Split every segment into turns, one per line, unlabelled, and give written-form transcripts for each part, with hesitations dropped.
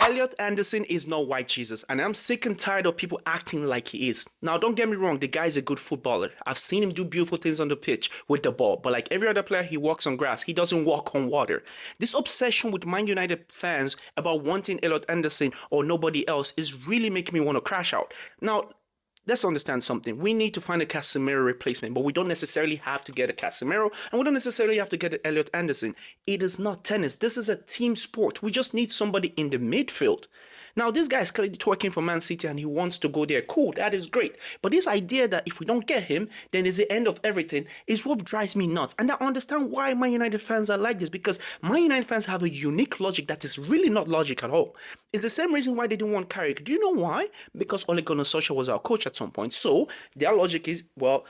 Elliot Anderson is not white Jesus, and I'm sick and tired of people acting like he is. Now, don't get me wrong, the guy is a good footballer. I've seen him do beautiful things on the pitch with the ball, but like every other player, he walks on grass. He doesn't walk on water. This obsession with Man United fans about wanting Elliot Anderson or nobody else is really making me want to crash out. Now, let's understand something. We need to find a Casemiro replacement, but we don't necessarily have to get a Casemiro, and we don't necessarily have to get an Elliot Anderson. It is not tennis. This is a team sport. We just need somebody in the midfield. Now, this guy is clearly twerking for Man City and he wants to go there. Cool, that is great. But this idea that if we don't get him, then it's the end of everything is what drives me nuts. And I understand why Man United fans are like this, because Man United fans have a unique logic that is really not logic at all. It's the same reason why they didn't want Carrick. Do you know why? Because Ole Gunnar Solskjaer was our coach at some point. So their logic is, well,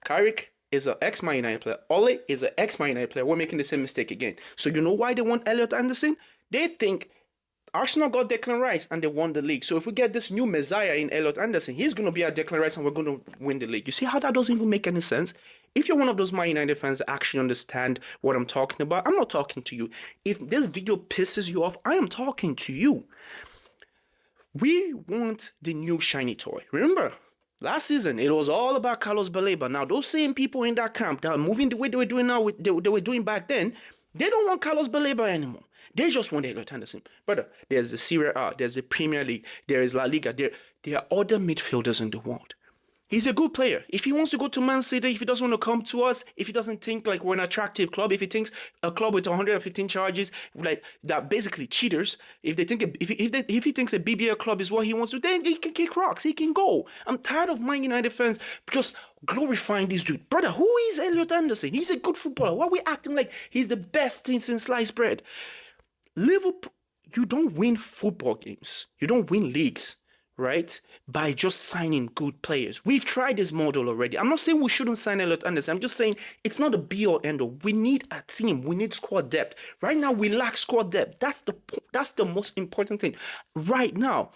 Carrick is an ex-Man United player. Ole is an ex-Man United player. We're making the same mistake again. So you know why they want Elliot Anderson? They think Arsenal got Declan Rice and they won the league. So if we get this new messiah in Elliot Anderson, he's going to be our Declan Rice and we're going to win the league. You see how that doesn't even make any sense? If you're one of those Man United fans that actually understand what I'm talking about, I'm not talking to you. If this video pisses you off, I am talking to you. We want the new shiny toy. Remember, last season, it was all about Carlos Baleba. Now, those same people in that camp that are moving the way they were doing now, they were doing back then, they don't want Carlos Baleba anymore. They just want Elliot Anderson. Brother, there's the Serie A, there's the Premier League, there is La Liga, there are other midfielders in the world. He's a good player. If he wants to go to Man City, if he doesn't want to come to us, if he doesn't think like we're an attractive club, if he thinks a club with 115 charges, like that basically cheaters, if he thinks a BBL club is what he wants to, then he can kick rocks, he can go. I'm tired of Man United fans just glorifying this dude. Brother, who is Elliot Anderson? He's a good footballer. Why are we acting like he's the best thing since sliced bread? Liverpool, you don't win football games. You don't win leagues, right? By just signing good players. We've tried this model already. I'm not saying we shouldn't sign Elliot Anderson. I'm just saying it's not a be or end all. We need a team. We need squad depth. Right now, we lack squad depth. That's the most important thing. Right now,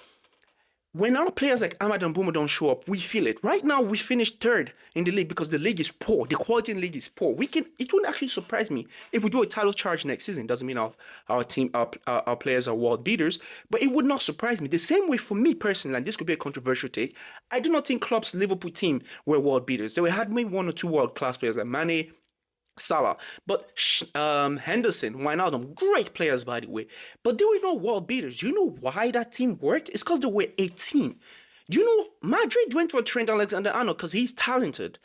when our players like Ahmad and Boomer don't show up, we feel it. Right now, we finished third in the league because the league is poor. The quality in the league is poor. It wouldn't actually surprise me if we do a title charge next season. Doesn't mean our team, our players are world beaters, but it would not surprise me. The same way for me personally, and this could be a controversial take, I do not think Klopp's Liverpool team were world beaters. They had maybe one or two world-class players like Mane, Salah, but Henderson, Wijnaldum, great players by the way, but they were not world beaters. You know why that team worked? It's because they were a team. Do you know Madrid went for Trent Alexander-Arnold because he's talented.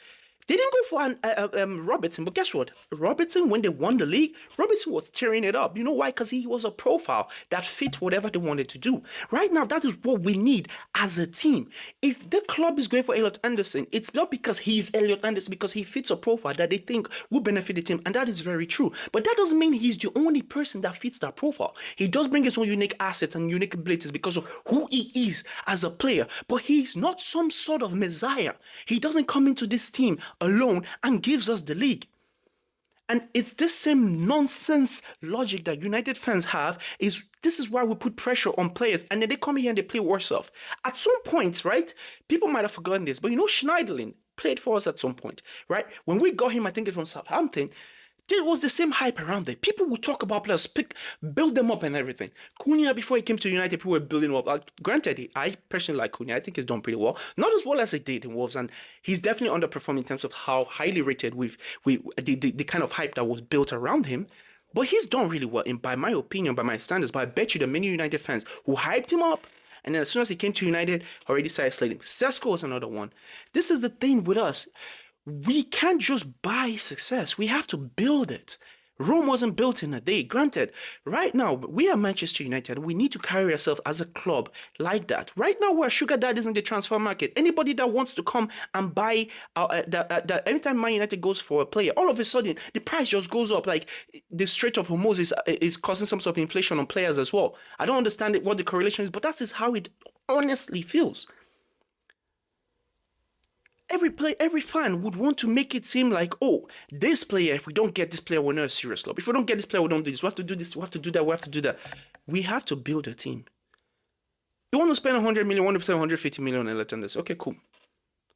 They didn't go for Robertson, but guess what? Robertson, when they won the league, Robertson was tearing it up. You know why? Because he was a profile that fit whatever they wanted to do. Right now, that is what we need as a team. If the club is going for Elliot Anderson, it's not because he's Elliot Anderson, because he fits a profile that they think will benefit the team, and that is very true. But that doesn't mean he's the only person that fits that profile. He does bring his own unique assets and unique abilities because of who he is as a player, but he's not some sort of messiah. He doesn't come into this team alone and gives us the league. And it's this same nonsense logic that United fans have. This is why we put pressure on players and then they come here and they play worse off. At some point, right, people might have forgotten this, but you know Schneiderlin played for us at some point, right? When we got him, I think it's from Southampton, there was the same hype around it. People would talk about players, build them up and everything. Cunha, before he came to United, people were building him up. Granted, I personally like Cunha. I think he's done pretty well. Not as well as he did in Wolves, and he's definitely underperformed in terms of how highly rated the kind of hype that was built around him. But he's done really well, by my opinion, by my standards. But I bet you the many United fans who hyped him up, and then as soon as he came to United, already started slating. Sesko was another one. This is the thing with us. We can't just buy success. We have to build it. Rome wasn't built in a day. Granted, right now, we are Manchester United. We need to carry ourselves as a club like that. Right now, we're sugar daddies in the transfer market. Anybody that wants to come and buy, anytime Man United goes for a player, all of a sudden, the price just goes up. Like, the Strait of Hormuz is causing some sort of inflation on players as well. I don't understand what the correlation is, but that is how it honestly feels. Every fan would want to make it seem like, oh, this player, if we don't get this player, we're not a serious club. If we don't get this player, we don't do this. We have to do this, we have to do that, we have to do that. We have to build a team. You want to spend 100 million, you want to spend 150 million on Elliot Anderson. Okay, cool.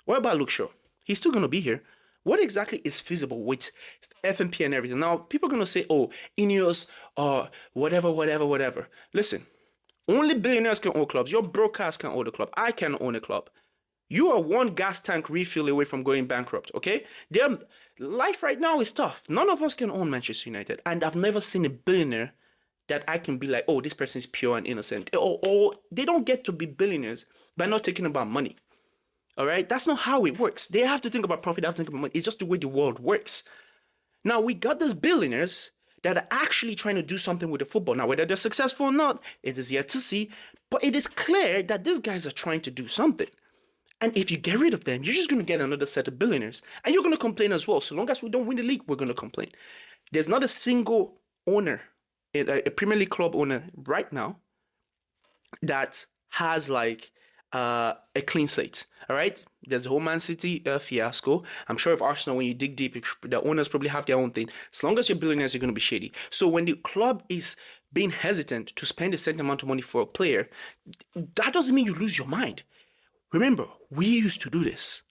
What about Luke Shaw? He's still going to be here. What exactly is feasible with FMP and everything? Now, people are going to say, oh, Ineos, or whatever. Listen, Only billionaires can own clubs. Your brokers can own a club. I can own a club. You are one gas tank refill away from going bankrupt, okay? Life right now is tough. None of us can own Manchester United. And I've never seen a billionaire that I can be like, oh, this person is pure and innocent. Or they don't get to be billionaires by not thinking about money. All right? That's not how it works. They have to think about profit, they have to think about money. It's just the way the world works. Now, we got these billionaires that are actually trying to do something with the football. Now, whether they're successful or not, it is yet to see. But it is clear that these guys are trying to do something. And if you get rid of them, you're just going to get another set of billionaires. And you're going to complain as well. So long as we don't win the league, we're going to complain. There's not a single owner, a Premier League club owner right now, that has like a clean slate. All right? There's the whole Man City fiasco. I'm sure if Arsenal, when you dig deep, the owners probably have their own thing. As long as you're billionaires, you're going to be shady. So when the club is being hesitant to spend a certain amount of money for a player, that doesn't mean you lose your mind. Remember, we used to do this.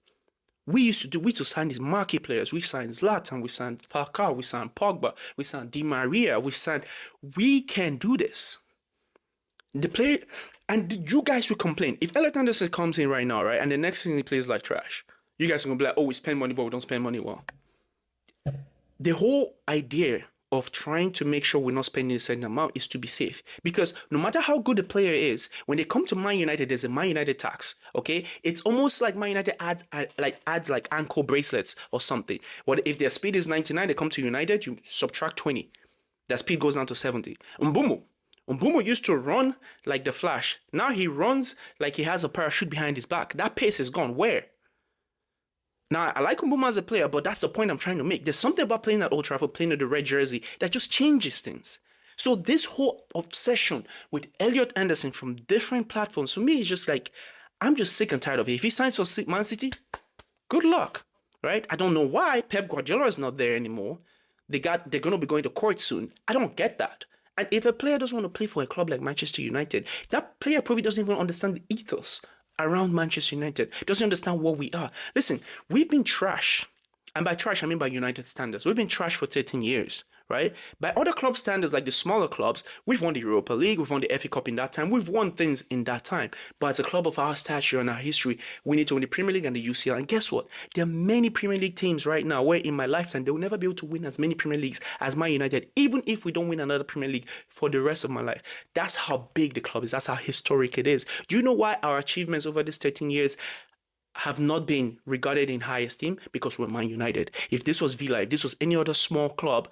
We used to sign these marquee players. We signed Zlatan, we signed Falcao, we signed Pogba, we signed Di Maria, we can do this. The player, and you guys will complain. If Elliot Anderson comes in right now, right, and the next thing he plays like trash, you guys are going to be like, oh, we spend money, but we don't spend money well. The whole idea of trying to make sure we're not spending a certain amount is to be safe. Because no matter how good the player is, when they come to Man United, there's a Man United tax, okay? It's almost like Man United adds like ankle bracelets or something. What if their speed is 99, they come to United, you subtract 20. Their speed goes down to 70. Mbumo used to run like the Flash. Now he runs like he has a parachute behind his back. That pace is gone. Where? Now, I like Mbuma as a player, but that's the point I'm trying to make. There's something about playing at Old Trafford, playing with the red jersey, that just changes things. So this whole obsession with Elliot Anderson from different platforms, for me, is just like, I'm just sick and tired of it. If he signs for Man City, good luck, right? I don't know why Pep Guardiola is not there anymore. They're going to be going to court soon. I don't get that. And if a player doesn't want to play for a club like Manchester United, that player probably doesn't even understand the ethos around Manchester United, doesn't understand what we are. Listen, we've been trash. And by trash, I mean by United standards. We've been trash for 13 years, right? By other club standards, like the smaller clubs, we've won the Europa League, we've won the FA Cup in that time, we've won things in that time. But as a club of our stature and our history, we need to win the Premier League and the UCL. And guess what? There are many Premier League teams right now where in my lifetime, they will never be able to win as many Premier Leagues as Man United, even if we don't win another Premier League for the rest of my life. That's how big the club is. That's how historic it is. Do you know why our achievements over these 13 years have not been regarded in high esteem? Because we're Man United. If this was Villa, if this was any other small club,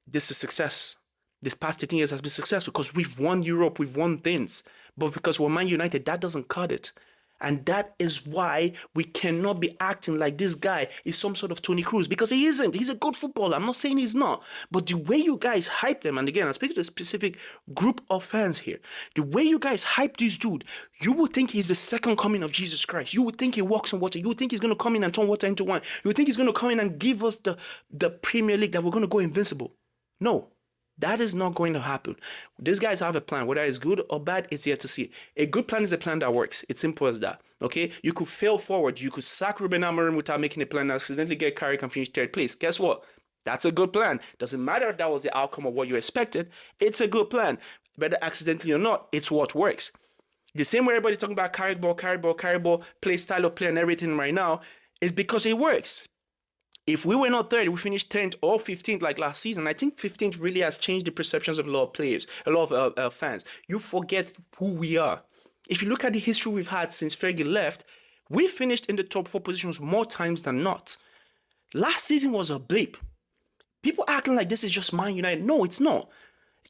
this is success. This past 13 years has been successful because we've won Europe, we've won things. But because we're Man United, that doesn't cut it. And that is why we cannot be acting like this guy is some sort of Tony Cruz, because he isn't. He's a good footballer. I'm not saying he's not. But the way you guys hype them, and again, I speak to a specific group of fans here, the way you guys hype this dude, you would think he's the second coming of Jesus Christ. You would think he walks on water. You would think he's going to come in and turn water into wine. You would think he's going to come in and give us the Premier League, that we're going to go invincible. No. That is not going to happen. These guys have a plan. Whether it's good or bad, it's yet to see. A good plan is a plan that works. It's simple as that. Okay? You could fail forward. You could sack Ruben Amorim without making a plan and accidentally get Carrick and finish third place. Guess what? That's a good plan. Doesn't matter if that was the outcome of what you expected. It's a good plan. Whether accidentally or not, it's what works. The same way everybody's talking about carry ball, play style of play and everything right now is because it works. If we were not third, we finished 10th or 15th like last season. I think 15th really has changed the perceptions of a lot of players, a lot of fans. You forget who we are. If you look at the history we've had since Fergie left, we finished in the top 4 positions more times than not. Last season was a blip. People acting like this is just Man United. No, it's not.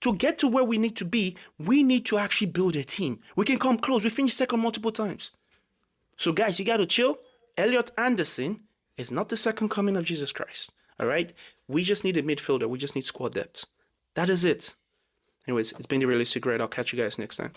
To get to where we need to be, we need to actually build a team. We can come close. We finished second multiple times. So guys, you got to chill. Elliot Anderson is not the second coming of Jesus Christ. All right? We just need a midfielder. We just need squad depth. That is it. Anyways, it's been the Realistic Red. I'll catch you guys next time.